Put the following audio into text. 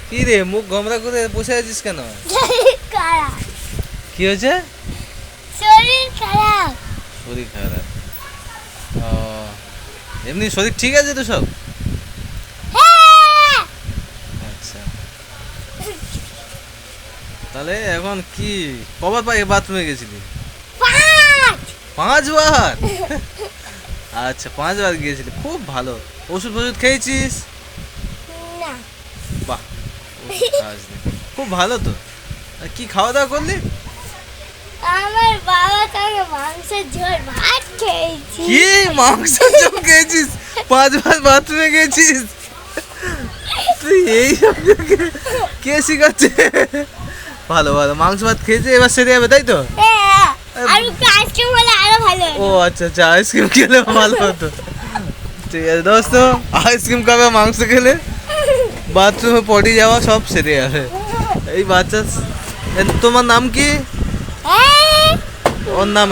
কি রে মুখ গোমরা করে বসে আছিস কেন? শরীর খারাপ। কি হয়েছে? শরীর খারাপ। শরীর খারাপ। ও এমনি শরীর ঠিক আছে তো সব? হ্যাঁ। আচ্ছা তাহলে এখন কি কবার পাই বাথরুমে গেছিলি? 5 5বার? আচ্ছা 5বার গিয়েছিলি, খুব ভালো। ওষুধ ফষুধ খেয়েছিস? না। বাহ ওষুধ খাসনি। খুব ভালো তো। আর কি খাওয়া দাওয়া করলি? আমার বাবা কালকে মাংসের ঝোল ভাত খেয়েছি। কি মাংস ঝোল খেয়েছিস? 5বার বাথরুমে গেছিস? তুই এই সব কে শিখাচ্ছে? ভালো ভালো, মাংস ভাত খেয়েছে, এবার সেরে যাবে তাই তো? হ্যাঁ, আর একটু আইসক্রিম হলে আরো ভালো ও হতো। আচ্ছা আচ্ছা, আইসক্রিম খেলে ভালো হতো। ঠিক আছে দোস্ত, আইসক্রিম খাবে, মাংস খেলে, বাথরুমে পটি যাওয়া সব সেরে যাবে। এই বাচ্চা। তোমার নাম কি? হ্যাঁ। ওর নাম